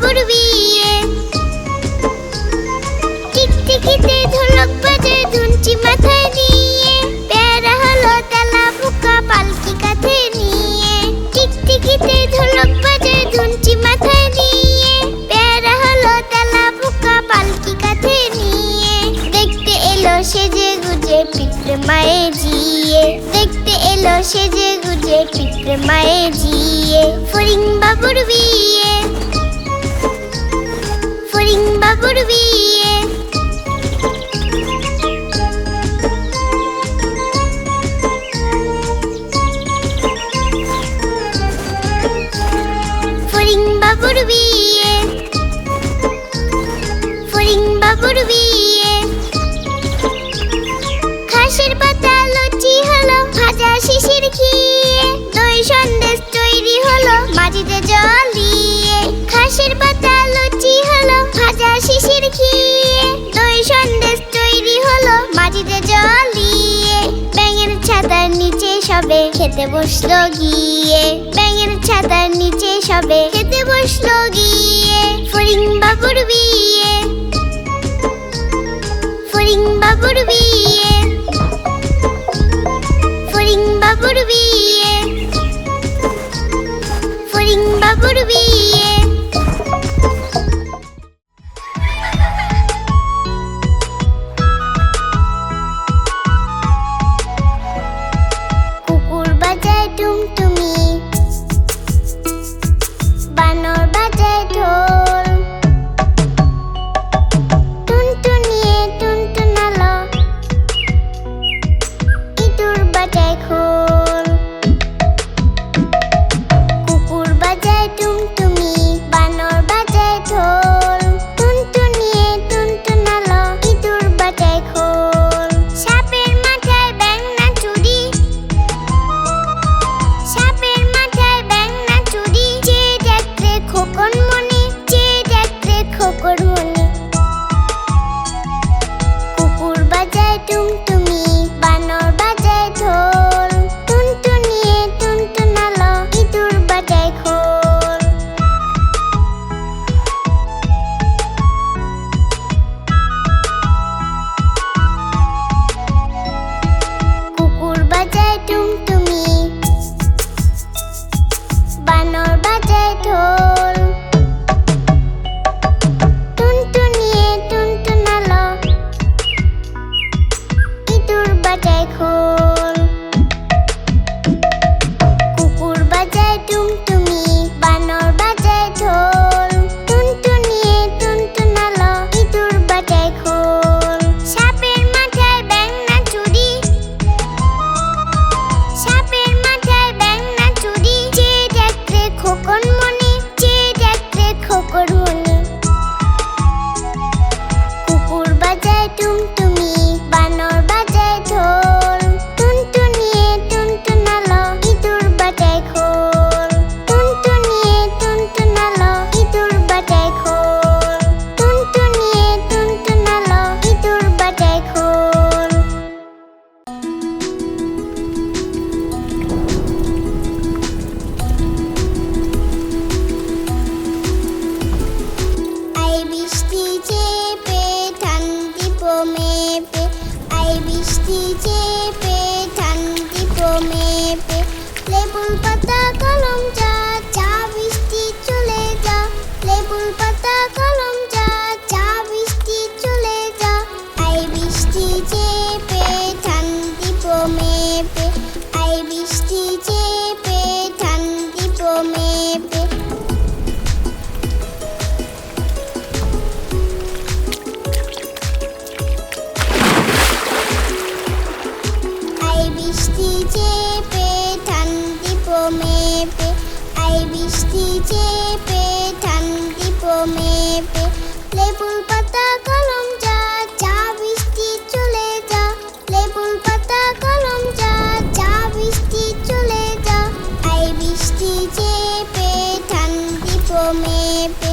বাবুর বিয়ে। টিকটিকিতে ঢোলক বাজে ধুনচি মাথায় নিয়ে, প্যারা হলো তেলা পোকা পালকি কাঁধে নিয়ে। টিকটিকিতে ঢোলক বাজে ধুনচি মাথায় নিয়ে, প্যারা হলো তেলা পোকা পালকি কাঁধে নিয়ে। দেখতে এলো সেজে গুজে পিঁপড়ে মায়ে জিয়ে, দেখতে এলো সেজে গুজে পিঁপড়ে মায়ে জিয়ে। ফড়িং বাবুর বিয়ে, ফড়িং বাবুর বিয়ে। ফড়িং বাবুর বিয়ে, ফড়িং বাবুর বিয়ে। ঘাসের পাতা লুচি হলো ভাজা শিশির খেয়ে, দই সন্দেশ তৈরি হলো মাটিতে জল দিয়ে। ঘাসের পাতা লুচি হলো ভাজা শিশির খেয়ে, দই সন্দেশ তৈরি হলো মাটিতে জল দিয়ে। ব্যাঙের ছাতার নিচে সবে খেতে বসলো গিয়ে, ব্যাঙের ছাতার নিচে সবে খেতে বসলো গিয়ে। ফড়িং বাবুর বিয়ে, ফড়িং বাবুর বিয়ে, ফড়িং বাবুর বিয়ে, ফড়িং বাবুর বিয়ে। কুকুর বাজায় টুমটুমি, বানর বাজায় ঢোল, টুনটুনিয়ে টুনটুনালো, ইঁদুর বাজায় খোল। কুকুর বাজায় টুমটুমি, বানর বাজায় ঢোল, টুনটুনিয়ে টুনটুনালো, ইঁদুর বাজায় খোল। সাপের মাথায় ব্যাঙনা চুরি, সাপের মাথায় ব্যাঙনা চুরি, চেয়ে দেখতে খোকন মনি, চেয়ে দেখতে খোকন মনি। কুকুর বাজায় টুমটুমি, বানর বাজায় ঢোল, টুনটুনিয়ে টুনটুনালো, ইঁদুর বাজায় খোল। কুকুর বাজায় টুমটুমি, বানর বাজায় ঢোল, টুনটুনিয়ে টুনটুনালো, ইঁদুর বাজায় খোল। কুকুর বাজায় টুমটুমি, বানর বাজায় ঢোল, টুনটুনিয়ে টুনটুনালো, ইঁদুর বাজায় খোল। সাপের মাথায় ব্যাঙনা চুরি, সাপের মাথায় ব্যাঙনা চুরি, চেয়ে দেখতে খোকন মনি, চেয়ে দেখতে খোকন মনি। কুকুর বাজায় টুমটুমি, বানর বাজায় ঢোল, টুনটুনিয়ে টুনটুনালো, ইঁদুর বাজায় খোল, টুনটুনিয়ে টুনটুনালো, ইঁদুর বাজায় খোল, টুনটুনিয়ে টুনটুনালো, ইঁদুর বাজায় খোল। আই বৃষ্টি চেপে ঠান্ডি মেপে, আই বৃষ্টি চেপে ঠান্ডি মেপে। লেবুর পাতা কলম যা, চা বৃষ্টি চলে যা, লেবুর পাতা কলম যা, চা বৃষ্টি চলে যা। আই বৃষ্টি চেপে ঠান্ডি মেপে, আই বৃষ্টি চেপে ঠান্ডি মেপে। আই বৃষ্টি চেপে ঠান্ডি মেপে, আই বৃষ্টি চেপে ঠান্ডি মেপে। লেবুর পাতা কলম যা, চা বৃষ্টি চলে যা, লেবুর পাতা কলম যা, চা বৃষ্টি চলে যা। আই বৃষ্টি চেপে ঠান্ডি মেপে,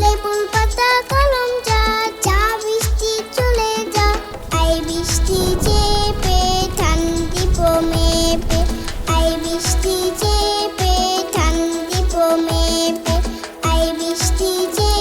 লেবুর পাতা কলম যা, চা বৃষ্টি চলে যা। আই বৃষ্টি চেপে ঠান্ডি মেপে, আই বৃষ্টি চেপে ঠান্ডি মেপে, আই বৃষ্টি চেপে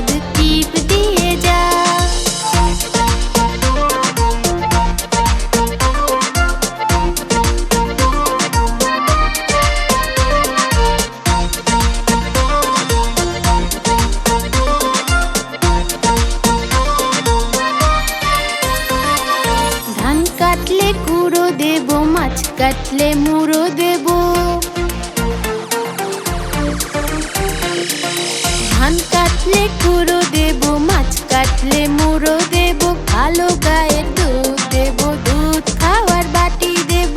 চাঁদ টিপ দিয়ে যা। ধান কাটলে কুড়ো দেব, মাছ কাটলে মুড়ো দেব। ধান কাটলে কুড়ো দেব, মাছ কাটলে মুড়ো দেব। কালো গায়ের দুধ দেব, দুধ খাওয়ার বাটি দেব।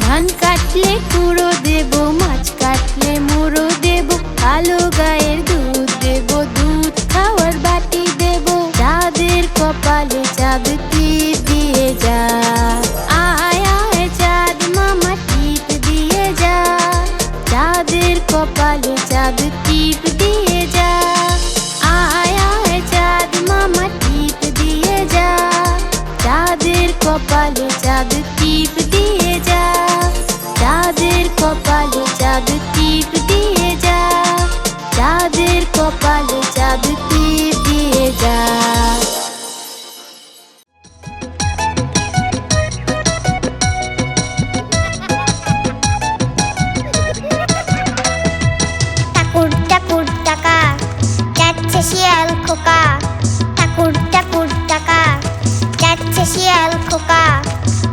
ধান কাটলে কুড়ো দেব, মাছ কাটলে মুড়ো দেব। কালো গায়ের দুধ দেব, দুধ খাওয়ার বাটি দেব। চাঁদের কপালে চাঁদ টিপ দিয়ে যা। আয় আয় চাঁদ মামা টিপ দিয়ে যা। চাঁদের কপালে চাঁদ টিপ দিয়ে যা। আয় আয় চাঁদ মামা টিপ দিয়ে যা। চাঁদের কপালে চাঁদ টিপ দিয়ে যা। চাঁদের কপালে চাঁদ টিপ দিয়ে যা। চাঁদের কপালে চাঁদ টিপ দিয়ে যা। ঠাকুর ঠাকুর টাকা যাচ্ছে শিয়াল খোকা। ঠাকুর ঠাকুর টাকা যাচ্ছে শিয়াল খোকা।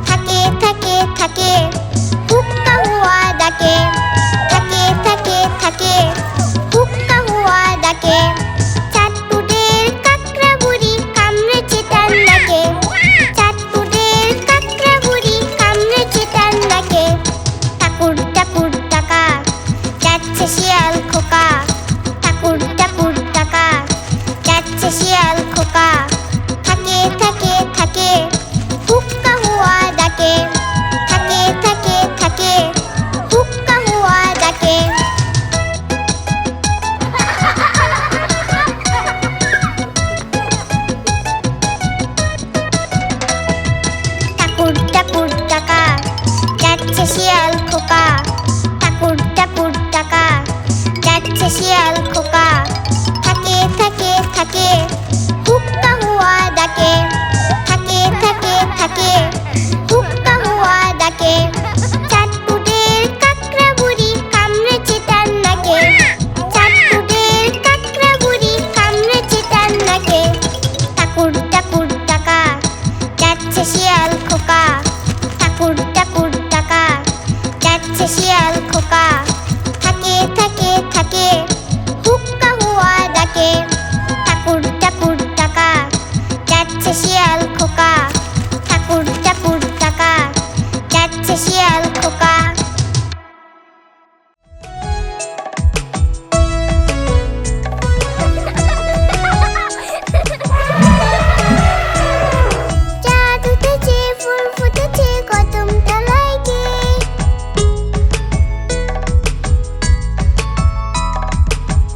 থাকে থাকে থাকে হুক্কা হুয়া ডাকে। থাকে থাকে থাকে হুক্কা হুয়া ডাকে। চাঁদপুরের কাকড়া বুড়ি কামড়েছে তার নাকে। চাঁদপুরের কাকড়া বুড়ি কামড়েছে তার নাকে। ঠাকুর ঠাকুর টাকা যাচ্ছে শিয়াল খোকা। ঠাকুর ঠাকুর টাকা যাচ্ছে শিয়াল খোকা। থাকে থাকে থাকে হুক্কা হুয়া ডাকে। থাকে থাকে থাকে হুক্কা হুয়া ডাকে। ঠাকুর ঠাকুর টাকা যাচ্ছে শিয়াল খোকা। ঠাকুর ঠাকুর টাকা যাচ্ছে শিয়াল খোকা। থাকে থাকে থাকে হুক্কা হুয়া ডাকে। থাকে থাকে থাকে হুক্কা হুয়া ডাকে। চাঁদপুরের কাকড়া বুড়ি কামড়েছে তার নাকে। চাঁদপুরের কাকড়া বুড়ি কামড়েছে তার নাকে। ঠাকুর ঠাকুর টাকা যাচ্ছে শিয়াল খোকা। ঠাকুর ঠাকুর টাকা যাচ্ছে শিয়াল খোকা। থাকে থাকে থাকে হুক্কা হুয়া ডাকে। ঠাকুর ঠাকুর টাকা যাচ্ছে শিয়াল খোকা। ঠাকুর ঠাকুর টাকা যাচ্ছে শিয়াল খোকা। চাঁদ উঠেছে ফুল ফুটেছে কদম তলায় গে।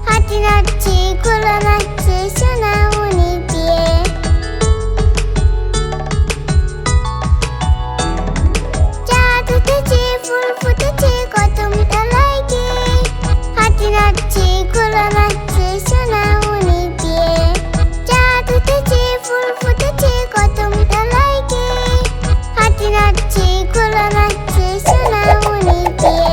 হাতি নাচছে ঘোড়া নাচছে সোনামণি দিয়ে। চাঁদ উঠেছে ফুল ফুটেছে কদম তলায় গে। হাতি নাচছে ঘোড়া নাচছে সোনামণি দিয়ে। চাঁদ উঠেছে ফুল ফুটেছে কদম তলায় গে। হাতি নাচছে ঘোড়া নাচছে সোনামণি দিয়ে।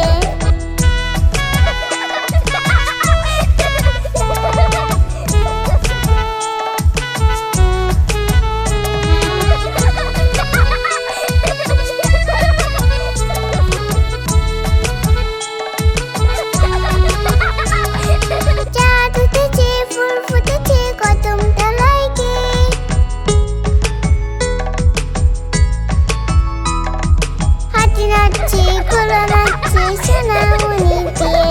চাঁদ উঠেছে ফুল ফুটেছে কদম তলায় গে। হাতি নাচছে ঘোড়া নাচছে সোনামণি দিয়ে।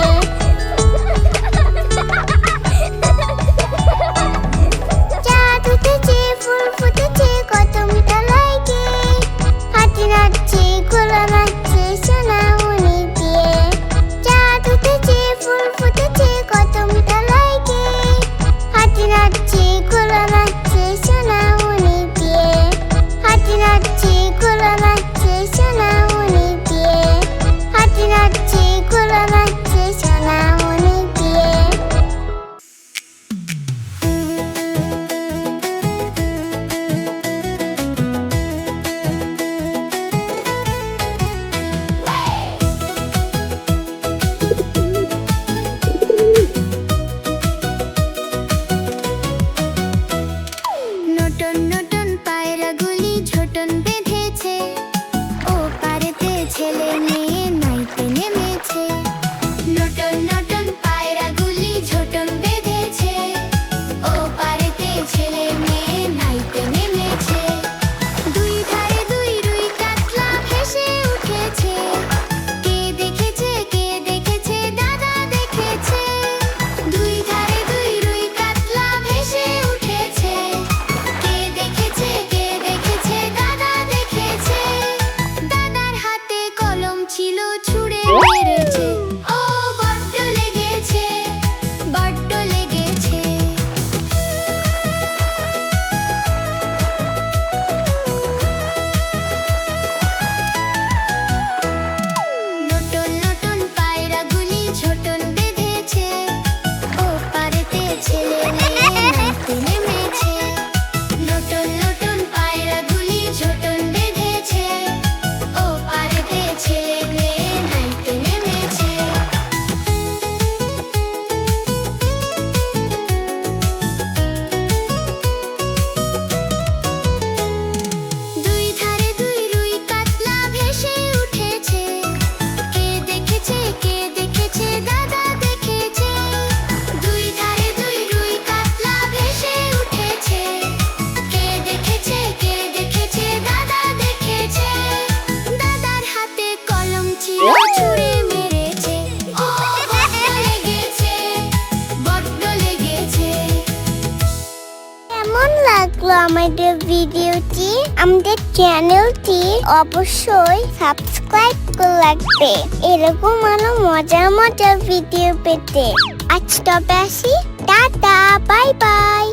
চাঁদ উঠেছে ফুল ফুটেছে কদম তলায় গে। হাতি নাচছে ঘোড়া নাচছে সোনামণি দিয়ে। চাঁদ উঠেছে ফুল ফুটেছে কদম তলায় গে। হাতি নাচছে ঘোড়া নাচছে সোনামণি দিয়ে। হাতি নাচছে ঘোড়া নাচছে সোনামণি দিয়ে। হাতি নাচছে ঘোড়া ছেলে মেয়ে নাইতে নেমেছে। নতুন নতুন পায়রাগুলি ঝোটন বেঁধেছে, ও পারেতে ছেলে মেয়ে নাইতে নেমেছে। দুই ধারে দুই রুই কাতলা ভেসে উঠেছে, কে দেখেছে দাদা দেখেছে। দুই ধারে দুই রুই কাতলা ভেসে উঠেছে, কে দেখেছে দাদা দেখেছে। দাদার হাতে কলম ছিল, ছুঁড়ে মেরেছে, ও বড্ড লেগেছে, বড্ড লেগেছে। নতুন নতুন পায়রাগুলি ঝোটন বেঁধেছে, ও পারেতে ছেলে মেয়ে নাইতে নেমেছে। নতুন নতুন পায়রাগুলি ঝোটন বেঁধেছে, ও পারেতে ছেলে মেয়ে নাইতে নেমেছে। দুই ধারে দুই রুই কাতলা ভেসে উঠেছে, কে দেখেছে দাদা দেখেছে। দুই ধারে দুই রুই কাতলা ভেসে উঠেছে, কে দেখেছে দাদা দেখেছে। দাদার হাতে কলম ছিল, ছুঁড়ে মেরেছে, ও বড্ড লেগেছে, বড্ড লেগেছে। কেমন লাগলো আমাদের ভিডিওটি? আমাদের চ্যানেলটি অবশ্যই সাবস্ক্রাইব করে রাখবে এরকম আরো মজার মজার ভিডিও পেতে। আজ তবে আসি, টাটা, বাই বাই।